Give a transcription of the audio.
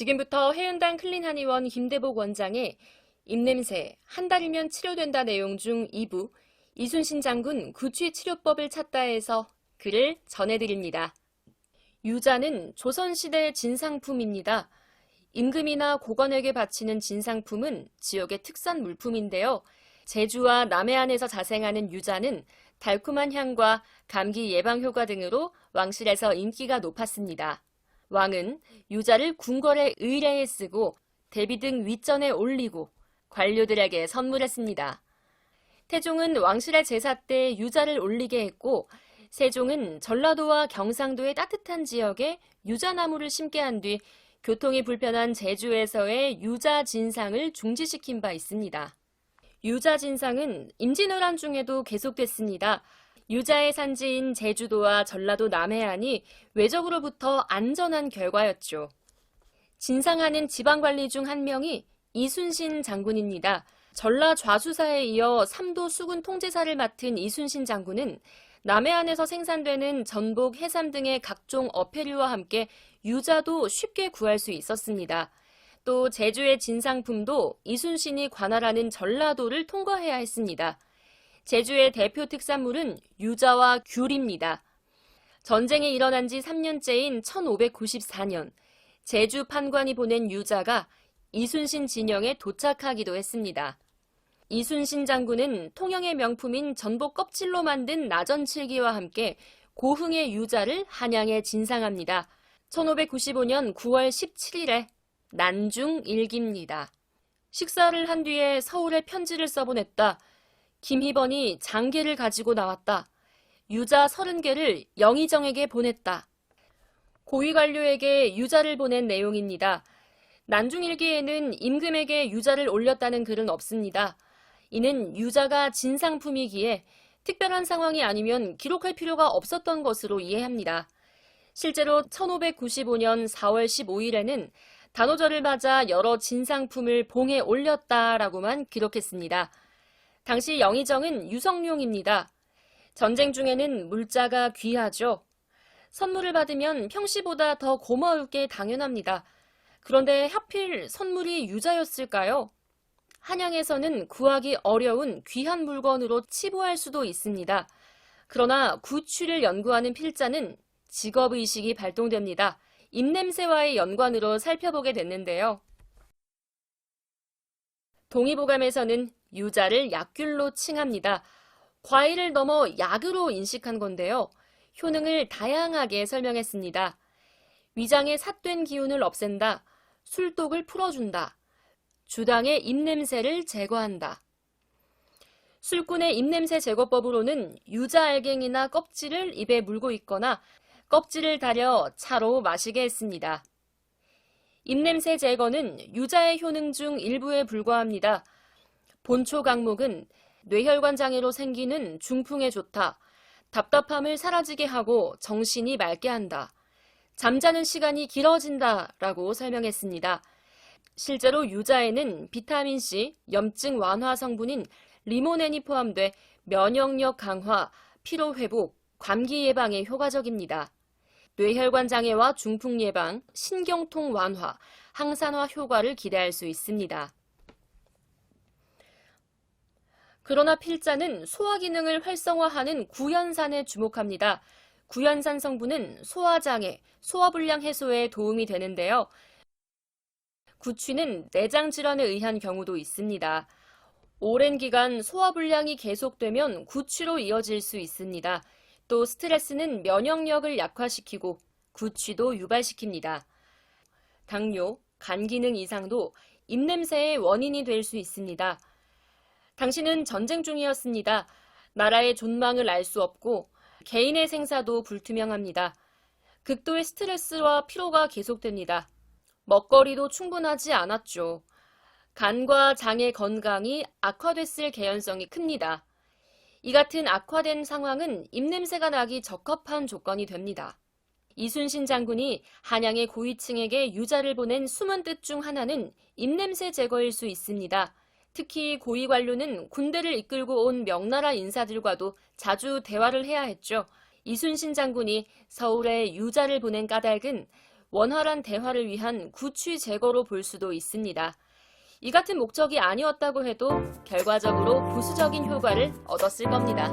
지금부터 해운단 클린한의원 김대복 원장의 입냄새 한 달이면 치료된다 내용 중 2부 이순신 장군 구취치료법을 찾다에서 글을 전해드립니다. 유자는 조선시대의 진상품입니다. 임금이나 고관에게 바치는 진상품은 지역의 특산 물품인데요. 제주와 남해안에서 자생하는 유자는 달콤한 향과 감기 예방 효과 등으로 왕실에서 인기가 높았습니다. 왕은 유자를 궁궐에 의례에 쓰고 대비 등 윗전에 올리고 관료들에게 선물했습니다. 태종은 왕실의 제사 때 유자를 올리게 했고 세종은 전라도와 경상도의 따뜻한 지역에 유자나무를 심게 한 뒤 교통이 불편한 제주에서의 유자 진상을 중지시킨 바 있습니다. 유자 진상은 임진왜란 중에도 계속됐습니다. 유자의 산지인 제주도와 전라도 남해안이 외적으로부터 안전한 결과였죠. 진상하는 지방관리 중 한 명이 이순신 장군입니다. 전라 좌수사에 이어 3도 수군 통제사를 맡은 이순신 장군은 남해안에서 생산되는 전복, 해삼 등의 각종 어패류와 함께 유자도 쉽게 구할 수 있었습니다. 또 제주의 진상품도 이순신이 관할하는 전라도를 통과해야 했습니다. 제주의 대표 특산물은 유자와 귤입니다. 전쟁이 일어난 지 3년째인 1594년, 제주 판관이 보낸 유자가 이순신 진영에 도착하기도 했습니다. 이순신 장군은 통영의 명품인 전복 껍질로 만든 나전칠기와 함께 고흥의 유자를 한양에 진상합니다. 1595년 9월 17일에 난중일기입니다. 식사를 한 뒤에 서울에 편지를 써보냈다. 김희번이 장계를 가지고 나왔다. 유자 30개를 영의정에게 보냈다. 고위 관료에게 유자를 보낸 내용입니다. 난중일기에는 임금에게 유자를 올렸다는 글은 없습니다. 이는 유자가 진상품이기에 특별한 상황이 아니면 기록할 필요가 없었던 것으로 이해합니다. 실제로 1595년 4월 15일에는 단오절을 맞아 여러 진상품을 봉에 올렸다라고만 기록했습니다. 당시 영의정은 유성룡입니다. 전쟁 중에는 물자가 귀하죠. 선물을 받으면 평시보다 더 고마울 게 당연합니다. 그런데 하필 선물이 유자였을까요? 한양에서는 구하기 어려운 귀한 물건으로 치부할 수도 있습니다. 그러나 구취를 연구하는 필자는 직업의식이 발동됩니다. 입냄새와의 연관으로 살펴보게 됐는데요. 동의보감에서는 유자를 약귤로 칭합니다. 과일을 넘어 약으로 인식한 건데요. 효능을 다양하게 설명했습니다. 위장의 삿된 기운을 없앤다. 술독을 풀어준다. 주당의 입냄새를 제거한다. 술꾼의 입냄새 제거법으로는 유자 알갱이나 껍질을 입에 물고 있거나 껍질을 다려 차로 마시게 했습니다. 입냄새 제거는 유자의 효능 중 일부에 불과합니다. 본초 강목은 뇌혈관 장애로 생기는 중풍에 좋다. 답답함을 사라지게 하고 정신이 맑게 한다. 잠자는 시간이 길어진다라고 설명했습니다. 실제로 유자에는 비타민C, 염증 완화 성분인 리모넨이 포함돼 면역력 강화, 피로 회복, 감기 예방에 효과적입니다. 뇌혈관 장애와 중풍 예방, 신경통 완화, 항산화 효과를 기대할 수 있습니다. 그러나 필자는 소화 기능을 활성화하는 구연산에 주목합니다. 구연산 성분은 소화장애, 소화불량 해소에 도움이 되는데요. 구취는 내장 질환에 의한 경우도 있습니다. 오랜 기간 소화불량이 계속되면 구취로 이어질 수 있습니다. 또 스트레스는 면역력을 약화시키고 구취도 유발시킵니다. 당뇨, 간 기능 이상도 입냄새의 원인이 될 수 있습니다. 당신은 전쟁 중이었습니다. 나라의 존망을 알 수 없고 개인의 생사도 불투명합니다. 극도의 스트레스와 피로가 계속됩니다. 먹거리도 충분하지 않았죠. 간과 장의 건강이 악화됐을 개연성이 큽니다. 이 같은 악화된 상황은 입냄새가 나기 적합한 조건이 됩니다. 이순신 장군이 한양의 고위층에게 유자를 보낸 숨은 뜻 중 하나는 입냄새 제거일 수 있습니다. 특히 고위 관료는 군대를 이끌고 온 명나라 인사들과도 자주 대화를 해야 했죠. 이순신 장군이 서울에 유자를 보낸 까닭은 원활한 대화를 위한 구취 제거로 볼 수도 있습니다. 이 같은 목적이 아니었다고 해도 결과적으로 부수적인 효과를 얻었을 겁니다.